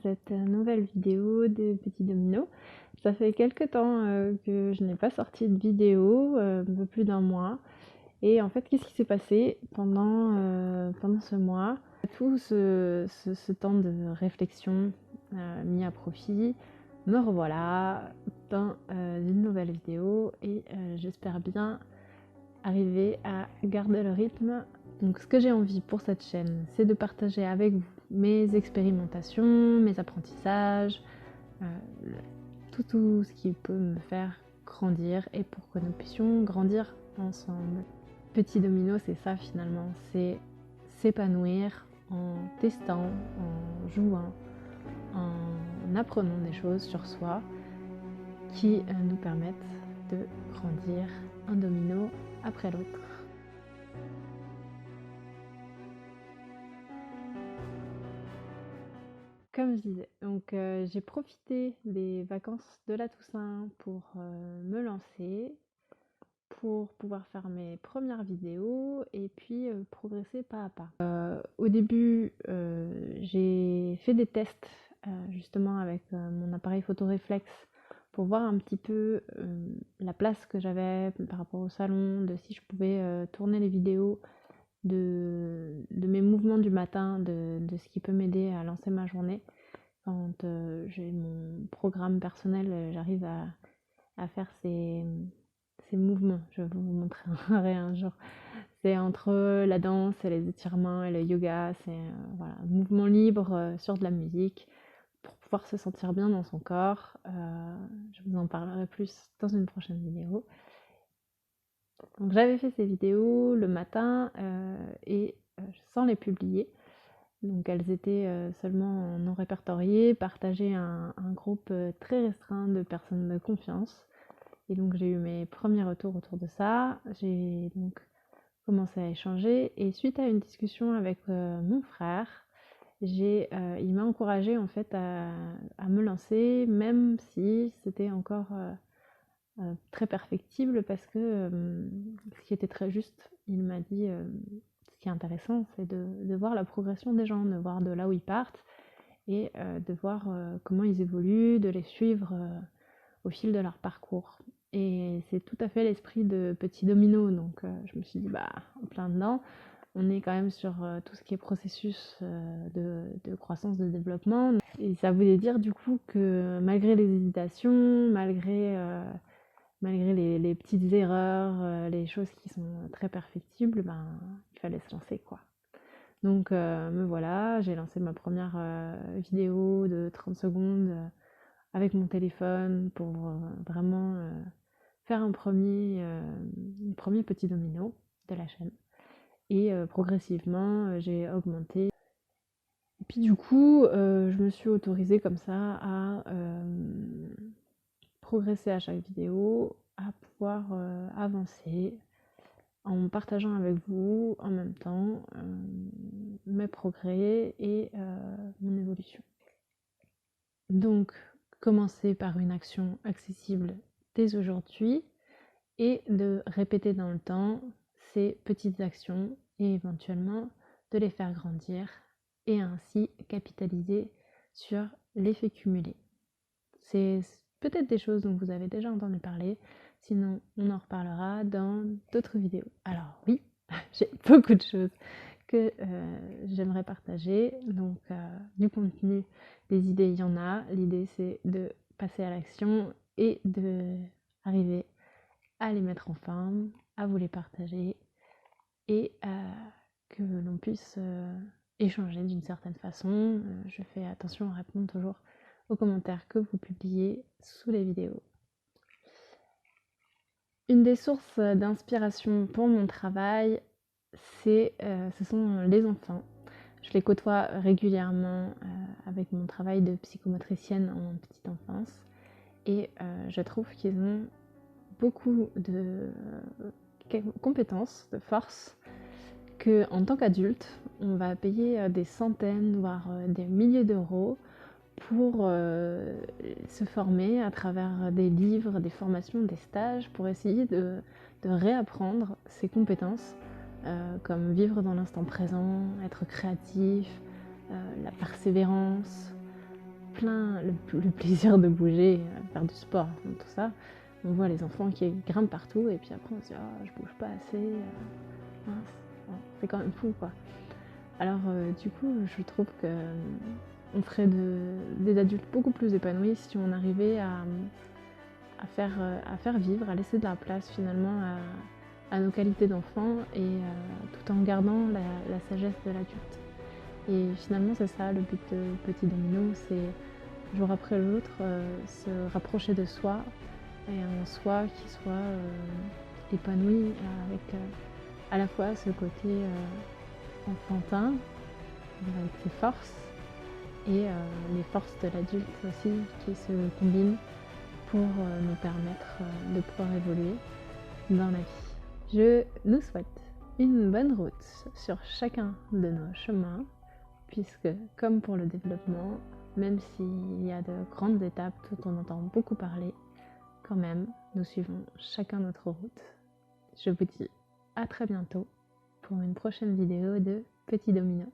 Cette nouvelle vidéo de Petit Domino. Ça fait quelques temps que je n'ai pas sorti de vidéo, un peu plus d'un mois. Et en fait, qu'est-ce qui s'est passé pendant ce mois? Tout ce temps de réflexion mis à profit, me revoilà dans une nouvelle vidéo et j'espère bien arriver à garder le rythme. Donc ce que j'ai envie pour cette chaîne, c'est de partager avec vous mes expérimentations, mes apprentissages, euh, tout ce qui peut me faire grandir et pour que nous puissions grandir ensemble. Petit Domino, c'est ça finalement, c'est s'épanouir en testant, en jouant, en apprenant des choses sur soi qui nous permettent de grandir un domino après l'autre. Comme je disais, donc j'ai profité des vacances de la Toussaint pour me lancer, pour pouvoir faire mes premières vidéos et puis progresser pas à pas. Au début, j'ai fait des tests justement avec mon appareil photo réflexe pour voir un petit peu la place que j'avais par rapport au salon, de si je pouvais tourner les vidéos de mes mouvements du matin, de ce qui peut m'aider à lancer ma journée. Quand j'ai mon programme personnel, j'arrive à faire ces mouvements. Je vais vous montrer un jour. C'est entre la danse et les étirements et le yoga. C'est voilà, un mouvement libre sur de la musique pour pouvoir se sentir bien dans son corps. Je vous en parlerai plus dans une prochaine vidéo. Donc j'avais fait ces vidéos le matin et sans les publier. Donc elles étaient seulement non répertoriées, partagées à un groupe très restreint de personnes de confiance. Et donc j'ai eu mes premiers retours autour de ça. J'ai donc commencé à échanger et suite à une discussion avec mon frère, il m'a encouragée en fait à me lancer, même si c'était encore très perfectible parce que ce qui était très juste, il m'a dit ce qui est intéressant, c'est de voir la progression des gens, de voir de là où ils partent et de voir comment ils évoluent, de les suivre au fil de leur parcours. Et c'est tout à fait l'esprit de Petit Domino, donc je me suis dit, bah, en plein dedans, on est quand même sur tout ce qui est processus de croissance, de développement. Et ça voulait dire du coup que malgré les hésitations, malgré les petites erreurs, les choses qui sont très perfectibles, ben, il fallait se lancer quoi. Donc me voilà, j'ai lancé ma première vidéo de 30 secondes avec mon téléphone pour vraiment faire un premier petit domino de la chaîne. Et progressivement, j'ai augmenté. Et puis du coup, je me suis autorisée comme ça à progresser à chaque vidéo, à pouvoir avancer en partageant avec vous en même temps mes progrès et mon évolution. Donc, commencer par une action accessible dès aujourd'hui et de répéter dans le temps ces petites actions et éventuellement de les faire grandir et ainsi capitaliser sur l'effet cumulé. C'est peut-être des choses dont vous avez déjà entendu parler, sinon on en reparlera dans d'autres vidéos. Alors oui, j'ai beaucoup de choses que j'aimerais partager, donc du contenu, des idées, il y en a. L'idée c'est de passer à l'action et de arriver à les mettre en forme, à vous les partager et que l'on puisse échanger d'une certaine façon. Je fais attention à répondre toujours aux commentaires que vous publiez sous les vidéos. Une des sources d'inspiration pour mon travail, ce sont les enfants. Je les côtoie régulièrement avec mon travail de psychomotricienne en petite enfance et je trouve qu'ils ont beaucoup de compétences, de force que en tant qu'adulte, on va payer des centaines, voire des milliers d'euros pour se former à travers des livres, des formations, des stages, pour essayer de réapprendre ces compétences, comme vivre dans l'instant présent, être créatif, la persévérance, plein le plaisir de bouger, faire du sport, tout ça. On voit les enfants qui grimpent partout et puis après on se dit oh, je bouge pas assez, mince, c'est quand même fou quoi. Alors du coup je trouve que on ferait des adultes beaucoup plus épanouis si on arrivait à faire vivre, à laisser de la place finalement à nos qualités d'enfant et tout en gardant la sagesse de l'adulte. Et finalement c'est ça le but de Petit Domino, c'est jour après l'autre se rapprocher de soi et un soi qui soit épanoui avec à la fois ce côté enfantin avec ses forces et les forces de l'adulte aussi qui se combinent pour nous permettre de pouvoir évoluer dans la vie. Je nous souhaite une bonne route sur chacun de nos chemins, puisque comme pour le développement, même s'il y a de grandes étapes dont on entend beaucoup parler, quand même, nous suivons chacun notre route. Je vous dis à très bientôt pour une prochaine vidéo de Petit Domino.